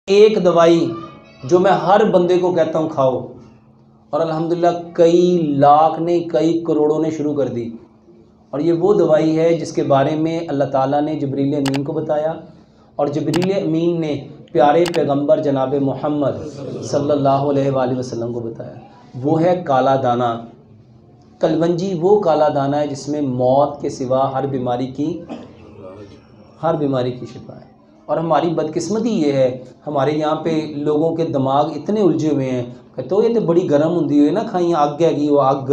ایک دوائی جو میں ہر بندے کو کہتا ہوں کھاؤ، اور الحمدللہ کئی لاکھ نے کئی کروڑوں نے شروع کر دی، اور یہ وہ دوائی ہے جس کے بارے میں اللہ تعالیٰ نے جبریل امین کو بتایا، اور جبریل امین نے پیارے پیغمبر جناب محمد صلی اللہ علیہ وآلہ وسلم کو بتایا۔ وہ ہے کالا دانہ۔ کلونجی وہ کالا دانہ ہے جس میں موت کے سوا ہر بیماری کی شفا ہے۔ اور ہماری بدقسمتی یہ ہے، ہمارے یہاں پہ لوگوں کے دماغ اتنے الجھے ہوئے ہیں کہ تو یہ تو بڑی گرم ہوندی ہوئی نا کھائیں آگ ہے گی وہ آگ۔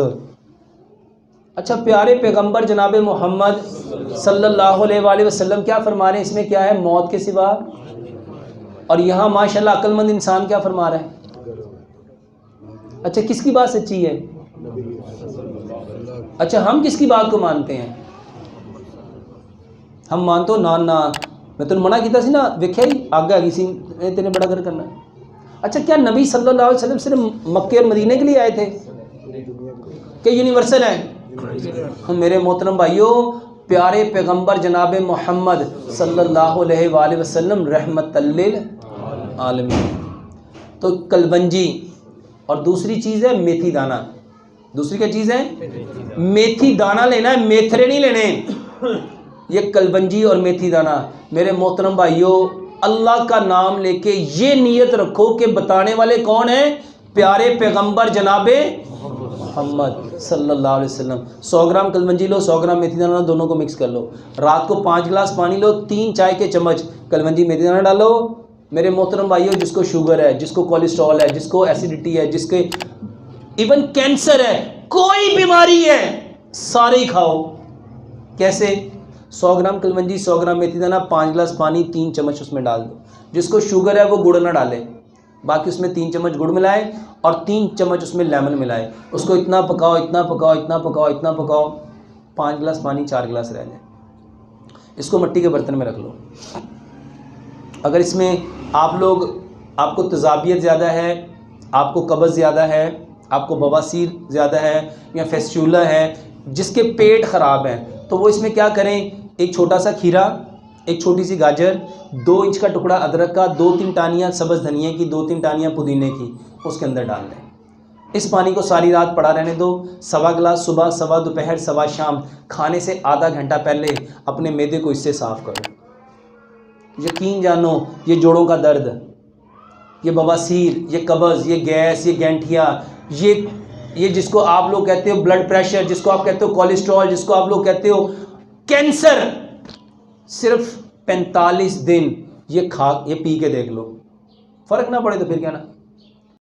اچھا پیارے پیغمبر جناب محمد صلی اللہ علیہ وآلہ وسلم کیا فرما رہے ہیں؟ اس میں کیا ہے؟ موت کے سوا۔ اور یہاں ماشاءاللہ عقل مند انسان کیا فرما رہا ہے؟ اچھا کس کی بات سچی ہے؟ اچھا ہم کس کی بات کو مانتے ہیں؟ ہم مانتے ہو نہ میں تمہیں منع کیتا سی نا، ویکھیا ہی آگ آ گئی سی تینے بڑا گھر کرنا۔ اچھا کیا نبی صلی اللہ علیہ وسلم صرف مکے اور مدینے کے لیے آئے تھے کہ یونیورسل ہیں؟ میرے محترم بھائیوں، پیارے پیغمبر جناب محمد صلی اللہ علیہ وآلہ وسلم رحمت للعالمین۔ تو کلونجی، اور دوسری چیز ہے میتھی دانہ۔ دوسری کیا چیز ہے؟ میتھی دانہ لینا ہے، میتھرے نہیں لینے۔ یہ کلونجی اور میتھی دانہ، میرے محترم بھائیوں اللہ کا نام لے کے یہ نیت رکھو کہ بتانے والے کون ہیں؟ پیارے پیغمبر جناب محمد صلی اللہ علیہ وسلم۔ 100 گرام کلونجی لو، 100 گرام میتھی دانہ، دونوں کو مکس کر لو۔ رات کو 5 گلاس پانی لو، 3 چائے کے چمچ کلونجی میتھی دانہ ڈالو۔ میرے محترم بھائیوں جس کو شوگر ہے، جس کو کولیسٹرول ہے، جس کو ایسیڈیٹی ہے، جس کے ایون کینسر ہے، کوئی بیماری ہے، سارے ہی کھاؤ۔ کیسے؟ 100 گرام کلونجی، 100 گرام میتھی دانہ، 5 گلاس پانی، 3 چمچ اس میں ڈال دو۔ جس کو شوگر ہے وہ گڑ نہ ڈالے، باقی اس میں 3 چمچ گڑ ملائے اور 3 چمچ اس میں لیمن ملائے۔ اس کو اتنا پکاؤ، اتنا پکاؤ، اتنا پکاؤ، اتنا پکاؤ، 5 گلاس پانی، 4 گلاس رہ جائے۔ اس کو مٹی کے برتن میں رکھ لو۔ اگر اس میں آپ کو تیزابیت زیادہ ہے، آپ کو قبض زیادہ ہے، آپ کو بواسیر زیادہ ہے یا فیسچولا ہے، جس کے پیٹ خراب ہیں، تو وہ اس میں کیا کریں؟ ایک چھوٹا سا کھیرا، ایک چھوٹی سی گاجر، 2 انچ کا ٹکڑا ادرک کا، 2-3 ٹانیاں سبز دھنیا کی، 2-3 ٹانیاں پودینے کی، اس کے اندر ڈال دیں۔ اس پانی کو ساری رات پڑا رہنے دو۔ 1.25 گلاس صبح، 1.25 دوپہر، 1.25 شام، کھانے سے آدھا گھنٹہ پہلے اپنے معدے کو اس سے صاف کرو۔ یقین جانو یہ جوڑوں کا درد، یہ بواسیر، یہ قبض، یہ گیس، یہ گینٹھیا، یہ جس کو آپ لوگ کہتے ہو بلڈ پریشر، جس کو آپ کہتے ہو کولیسٹرول، جس کو آپ لوگ کہتے ہو کینسر، صرف 45 دن یہ پی کے دیکھ لو، فرق نہ پڑے تو پھر کیا نا